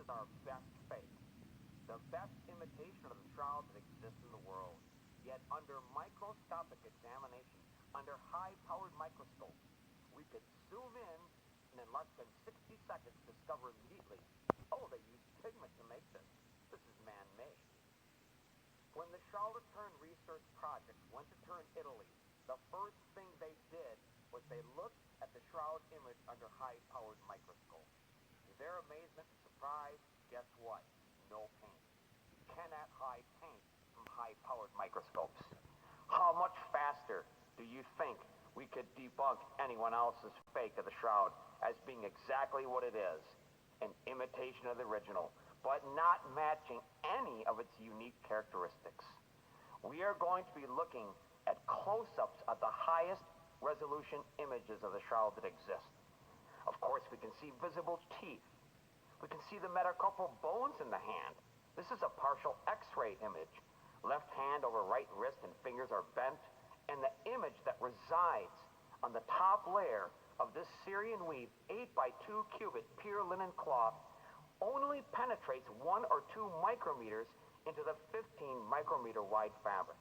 is our best fake, the best imitation of the shroud that exists in the world. Yet under microscopic examination, under high-powered microscopes, we could zoom in and in less than 60 seconds discover immediately, oh, they used pigment to make this. This is man-made. When the Shroud of Turin research project went to Turin, Italy, the first thing they did was they looked at the shroud image under high-powered microscopes. To their amazement and surprise, guess what? No paint. You cannot hide paint from high-powered microscopes. How much faster do you think we could debunk anyone else's fake of the shroud as being exactly what it is, an imitation of the original, but not matching any of its unique characteristics? We are going to be looking at close-ups of the highest resolution images of the shroud that exist. Of course, we can see visible teeth. We can see the metacarpal bones in the hand. This is a partial X-ray image. Left hand over right wrist and fingers are bent, and the image that resides on the top layer of this Syrian weave 8 by 2 cubit pure linen cloth only penetrates 1 or 2 micrometers into the 15 micrometer wide fabric.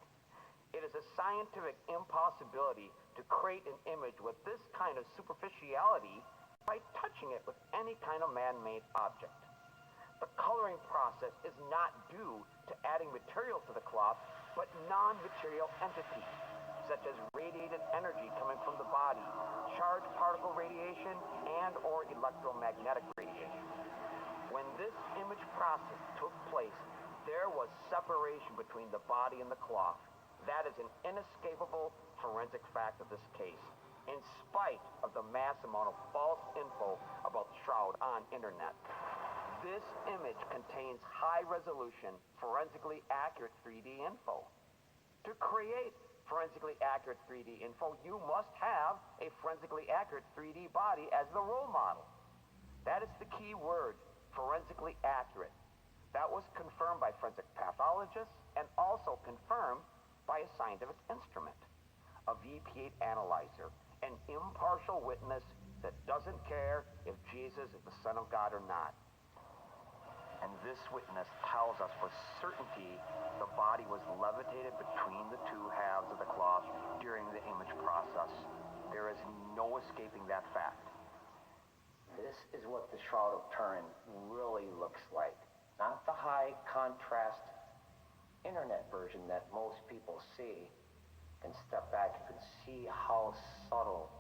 It is a scientific impossibility to create an image with this kind of superficiality by touching it with any kind of man-made object. The coloring process is not due to adding material to the cloth, but non-material entities, such as radiated energy coming from the body, charged particle radiation, and or electromagnetic radiation. When this image process took place, there was separation between the body and the cloth. That is an inescapable forensic fact of this case, in spite of the mass amount of false info about the shroud on internet. This image contains high-resolution, forensically accurate 3D info. To create forensically accurate 3D info, you must have a forensically accurate 3D body as the role model. That is the key word, forensically accurate. That was confirmed by forensic pathologists and also confirmed by a scientific instrument, a VP8 analyzer, an impartial witness that doesn't care if Jesus is the Son of God or not. And this witness tells us for certainty the body was levitated between the two halves of the cloth during the image process. There is no escaping that fact. This is what the Shroud of Turin really looks like. Not the high contrast internet version that most people see. You can step back, you can see how subtle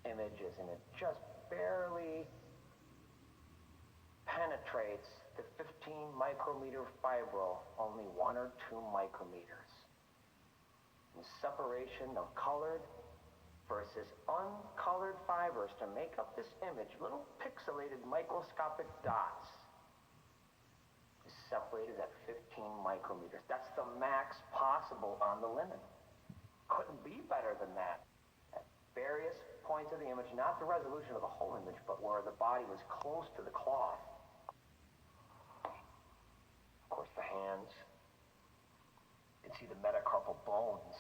the image is, and it just barely penetrates the 15 micrometer fibril, only 1 or 2 micrometers. And separation of colored versus uncolored fibers to make up this image, little pixelated microscopic dots, is separated at 15 micrometers. That's the max possible on the linen. Couldn't be better than that. At various points of the image, not the resolution of the whole image, but where the body was close to the cloth. Of course, the hands. You can see the metacarpal bones.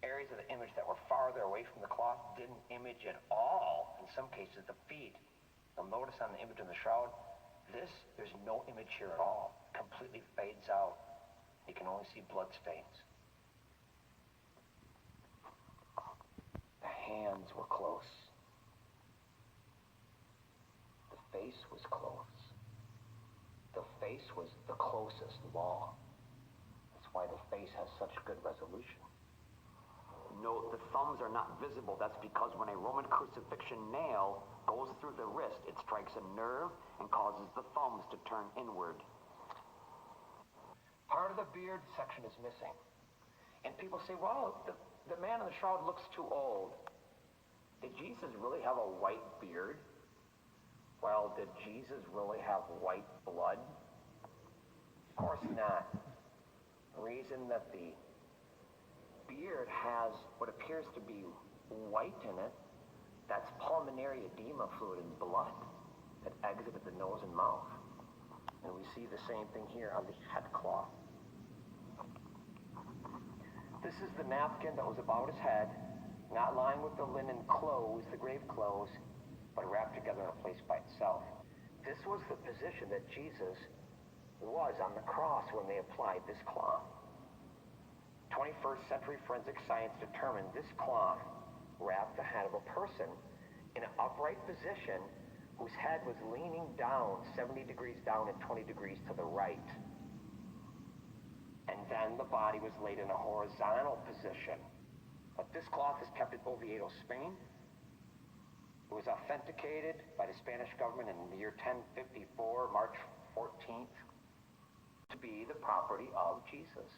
Areas of the image that were farther away from the cloth didn't image at all. In some cases, the feet. You'll notice on the image in the shroud, there's no image here at all. It completely fades out. You can only see blood stains. The hands were close. The face was close. The face was the closest long. That's why the face has such good resolution. Note the thumbs are not visible. That's because when a Roman crucifixion nail goes through the wrist, it strikes a nerve and causes the thumbs to turn inward. Part of the beard section is missing. And people say, well, the man in the shroud looks too old. Did Jesus really have a white beard? Well, did Jesus really have white blood? Of course not. The reason that the beard has what appears to be white in it, that's pulmonary edema fluid in blood that exited the nose and mouth. And we see the same thing here on the head cloth. This is the napkin that was about his head, not lined with the linen clothes, the grave clothes, but wrapped together in a place by itself. This was the position that Jesus was on the cross when they applied this cloth. 21st century forensic science determined this cloth wrapped the head of a person in an upright position whose head was leaning down 70 degrees down and 20 degrees to the right. And then the body was laid in a horizontal position. But this cloth is kept in Oviedo, Spain. It was authenticated by the Spanish government in the year 1054, March 14th, to be the property of Jesus.